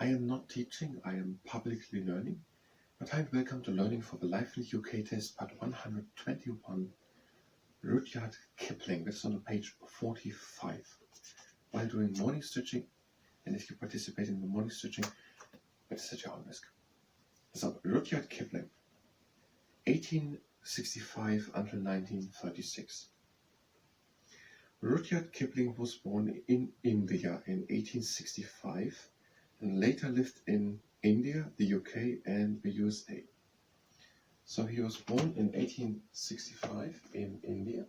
I am not teaching, I am publicly learning. But hi, welcome to Learning for the Lively UK Test, part 121, Rudyard Kipling. That's on page 45. While doing morning stretching, and if you participate in the morning stretching, it's at your own risk. So, Rudyard Kipling, 1865 until 1936. Rudyard Kipling was born in India in 1865 and later lived in India, the UK and the USA. So he was born in 1865 in India,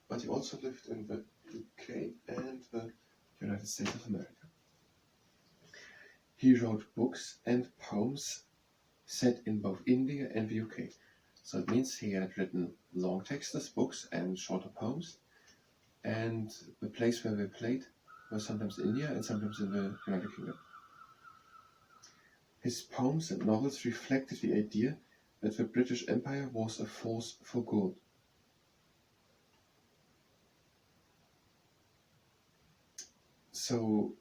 but he also lived in the UK and the United States of America. He wrote books and poems set in both India and the UK. So it means he had written long texts, books and shorter poems. And the place where they played was sometimes India and sometimes in the United Kingdom. His poems and novels reflected the idea that the British Empire was a force for good. So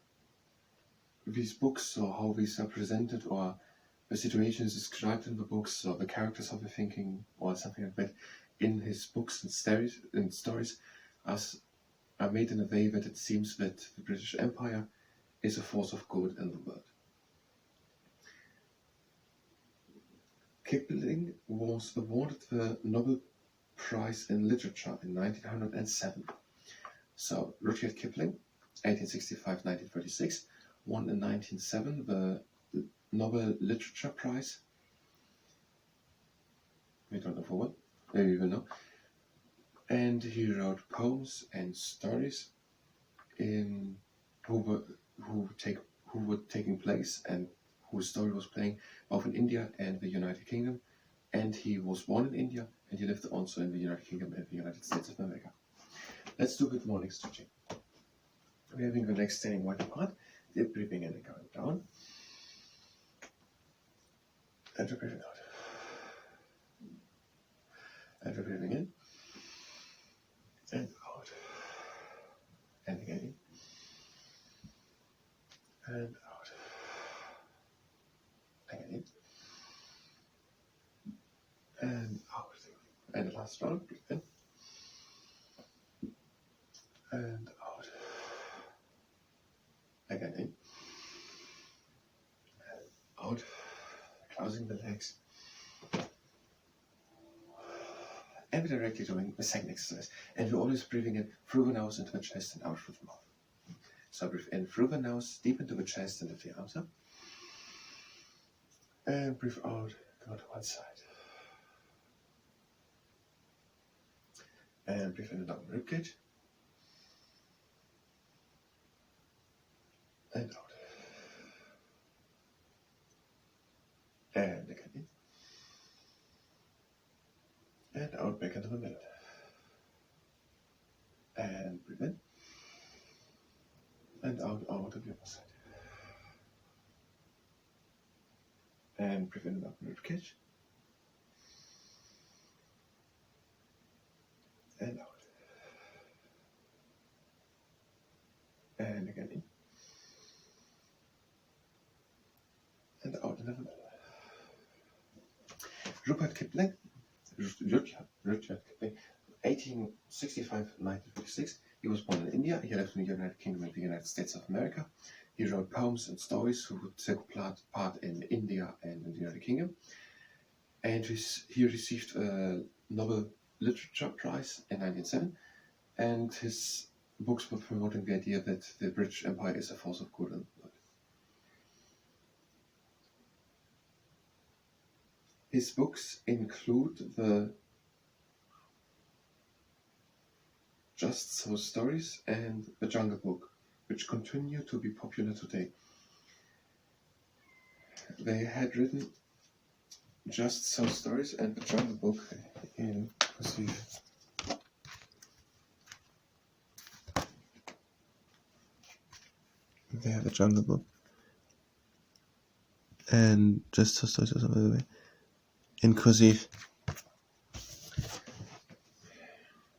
these books, or how these are presented, or the situations described in the books, or the characters of the thinking, or something like that, in his books and stories are made in a way that it seems that the British Empire is a force of good in the world. Kipling was awarded the Nobel Prize in Literature in 1907. So Rudyard Kipling, 1865-1936, won in 1907 the Nobel Literature Prize. We don't know for what, maybe we will know. And he wrote poems and stories who were taking place and whose story was playing both in India and the United Kingdom. And he was born in India and he lived also in the United Kingdom and the United States of America. Let's do a bit morning stretching. We're having the next standing wide apart, deep breathing in and going down. And we're breathing out. And we're breathing in. And out. And again. And out. Again. And out. And the last round, breathe in. And out. Again in. And out. Closing the legs. And we're directly doing the second exercise. And we're always breathing in through the nose into the chest and out through the mouth. So breathe in through the nose, deep into the chest and lift the arms up. And breathe out, go to one side. And breathe in down the ribcage. And out. And again in. And out back into the middle. And breathe in. And out to the other side. And breathe in up the ribcage. And out. And again in. And out into the middle. Rudyard Kipling, 1865-1936. He was born in India. He lived in the United Kingdom and the United States of America. He wrote poems and stories who took part in India and in the United Kingdom. And he received a Nobel Literature Prize in 1907. And his books were promoting the idea that the British Empire is a force of good in the world. His books include the Just So Stories and The Jungle Book, which continue to be popular today. They had written Just So Stories and The Jungle Book in cursive. They have The Jungle Book and Just So Stories or something in cursive.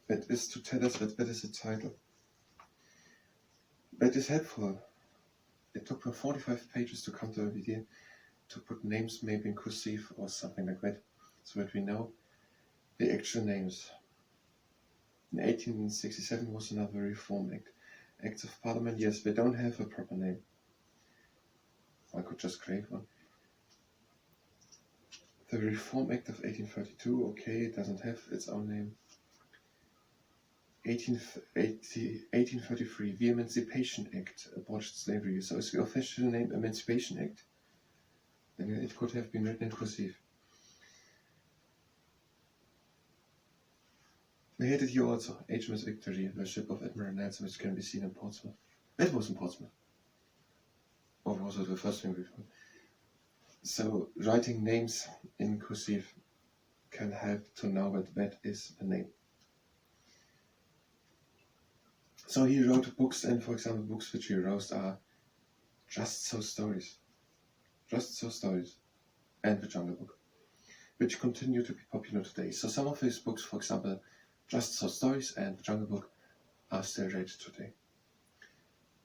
That is to tell us that is the title. That is helpful it took me 45 pages to come to the idea to put names maybe in cursive or something like that, so that we know the actual names. In 1867 was another Reform Act. Acts of Parliament, yes, they don't have a proper name. I could just create one. The Reform Act of 1832, okay, it doesn't have its own name. 1833, the Emancipation Act abolished slavery. So is the official name Emancipation Act? Then it could have been written in cursive. We had it here also, HMS Victory, the ship of Admiral Nelson, which can be seen in Portsmouth. That was in Portsmouth. Or was it the first thing we found? So writing names in cursive can help to know that that is the name. So he wrote books, and for example, books which he wrote are Just So Stories, and The Jungle Book, which continue to be popular today. So some of his books, for example, Just So Stories and The Jungle Book, are still read today.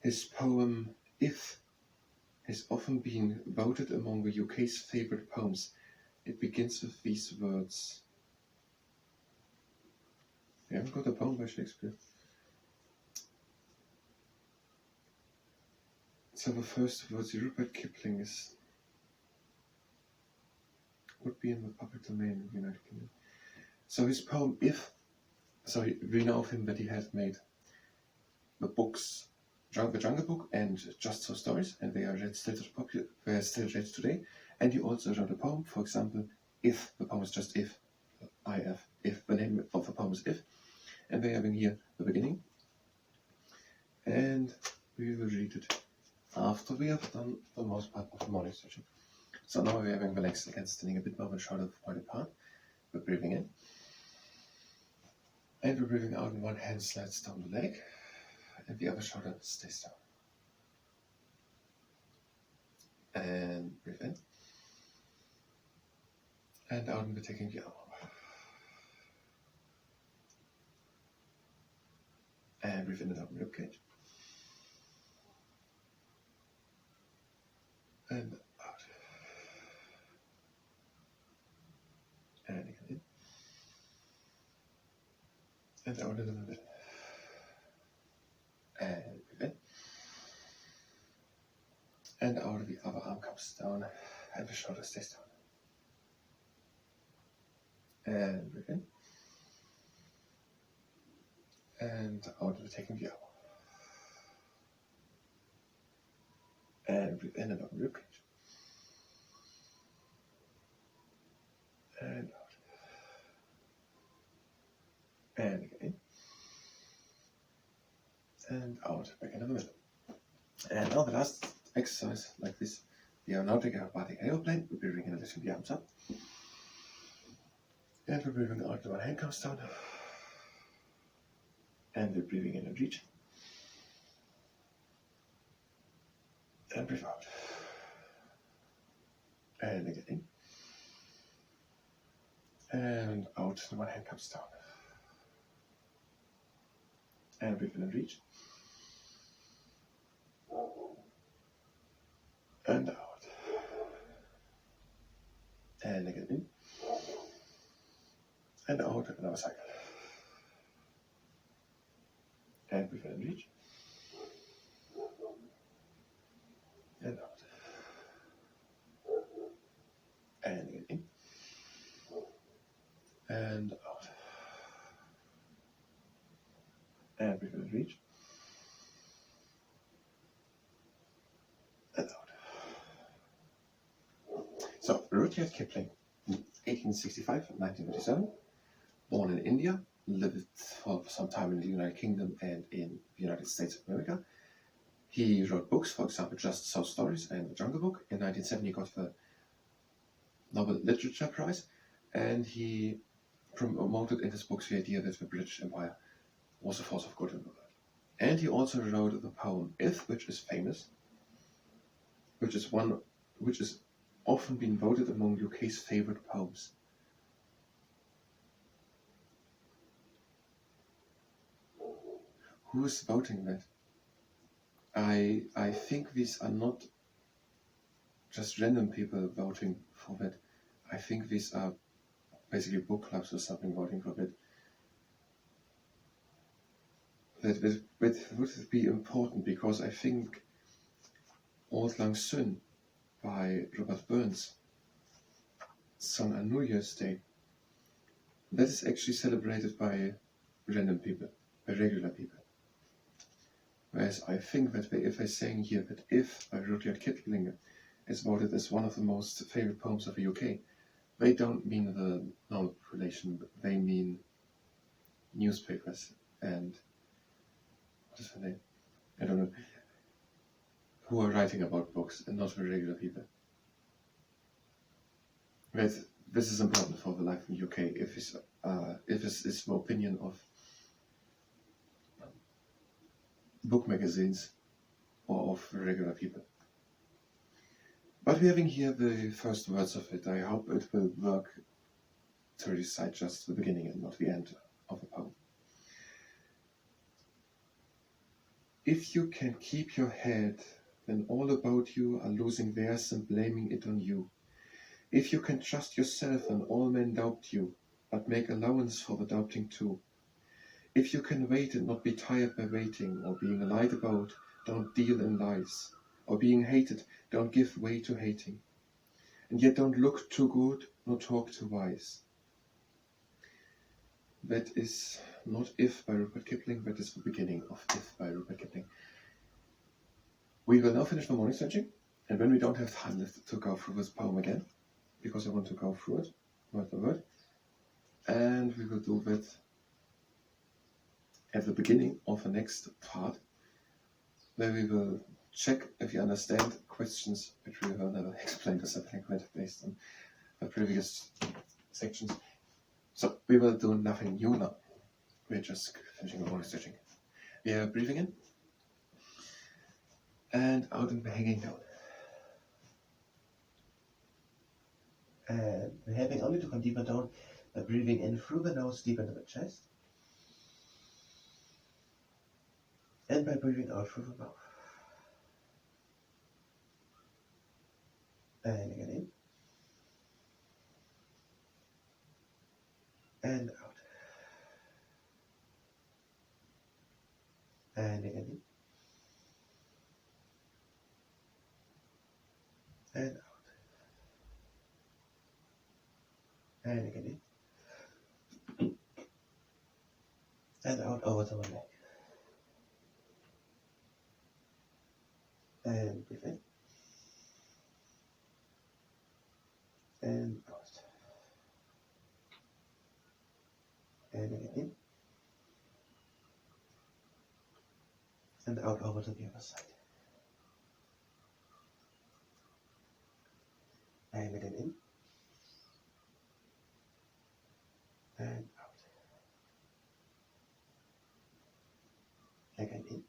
His poem If has often been voted among the UK's favourite poems. It begins with these words. You haven't got a poem by Shakespeare? So the first words, Rudyard Kipling, would be in the public domain in the United Kingdom. So his poem If, we know of him that he has made the books, The Jungle Book and Just So Stories, and they are read still read today. And he also wrote a poem, for example, If. The poem is just If, if. The name of the poem is If, and we are having here the beginning, and we will read it after we have done the most part of the morning session. So now we're having the legs again, standing a bit more, the shoulder point apart. We're breathing in, and we're breathing out, and one hand slides down the leg, and the other shoulder stays down. And breathe in, and out, and we're taking the arm up. And breathe in and out, ribcage. And out. And again in. And out in the middle. And breathe in. And out, the other arm comes down, and the shoulder stays down. And breathe in. And out, we're taking the arm. And breathe in and out, ribcage. And out. And again in. And out, back into the middle. And now the last exercise, like this, the aeronautic aerobatic aeroplane. We're breathing in and lifting the arms up. And we're breathing out, the one hand comes down. And we're breathing in and reach. And breathe out. And again in. And out, the one hand comes down. And breathe in and reach. And out. And again in. And out, another cycle. And breathe in and reach. And out. And again in. And out. And breathe in and reach. And out. So, Rudyard Kipling, 1865-1937, born in India, lived for some time in the United Kingdom and in the United States of America. He wrote books, for example, Just So Stories and The Jungle Book. In 1970 he got the Nobel Literature Prize, and he promoted in his books the idea that the British Empire was a force of good in the world. And he also wrote the poem If, which is famous, which is often been voted among UK's favourite poems. Who is voting that? I think these are not just random people voting for that. I think these are basically book clubs or something voting for that. That would be important, because I think Auld Lang Syne by Robert Burns, sung on New Year's Day, that is actually celebrated by random people, by regular people. Whereas I think that if I sang here that If by Rudyard Kipling is voted as one of the most favorite poems of the UK, they don't mean the normal population, but they mean newspapers and, what is the name? I don't know, who are writing about books and not the regular people. But this is important for the life in the UK, if this is the opinion of book magazines or of regular people. But we're having here the first words of it. I hope it will work to recite just the beginning and not the end of a poem. If you can keep your head when all about you are losing theirs and blaming it on you, if you can trust yourself when all men doubt you, but make allowance for the doubting too, if you can wait and not be tired by waiting, or being lied about, don't deal in lies, or being hated, don't give way to hating, and yet don't look too good, nor talk too wise. That is not If by Rudyard Kipling, that is the beginning of If by Rudyard Kipling. We will now finish the morning stretching, and when we don't have time left to go through this poem again, because I want to go through it, word by word, and we will do that at the beginning of the next part, where we will check if you understand questions which we will never explain to something like that based on the previous sections. So we will do nothing new now. We're just finishing the morning stretching. We are breathing in and out and hanging down. And we're having only to come deeper down by breathing in through the nose deep into the chest, and by breathing out through the mouth. And again in. And out. And again in. And out. And again in. And out over the leg. And breathe in. And out. And again in. And out over to the other side. And again in. And out. Again in.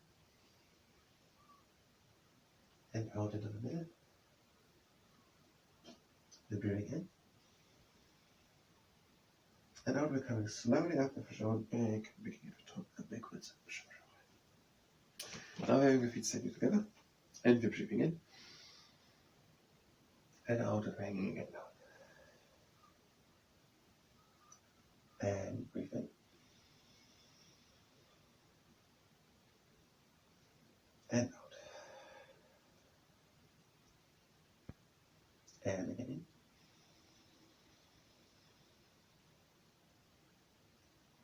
And out into the middle. The breathing in. And out we're coming slowly up the shoulder back, making it top and backwards. Now we're having the feet steady together. And we're breathing in. And out and hanging again down. And breathe in. And out. And again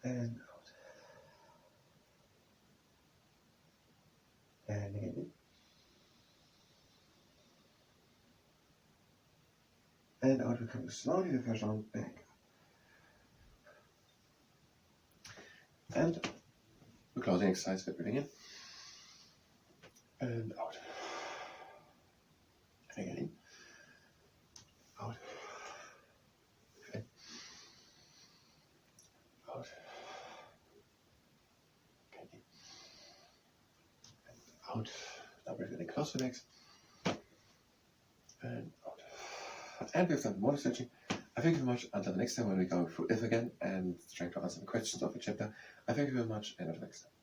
in. And out. And again in. And out, we're coming slowly the first arm back. And the closing exercise, we're breathing in. And out. And again in. Out. In. Out. Again in. And out. Now we're getting close to the legs. And out. And we've done morning stretching. I thank you very much. Until the next time when we go through If again and trying to answer the questions of the chapter. I thank you very much, and until next time.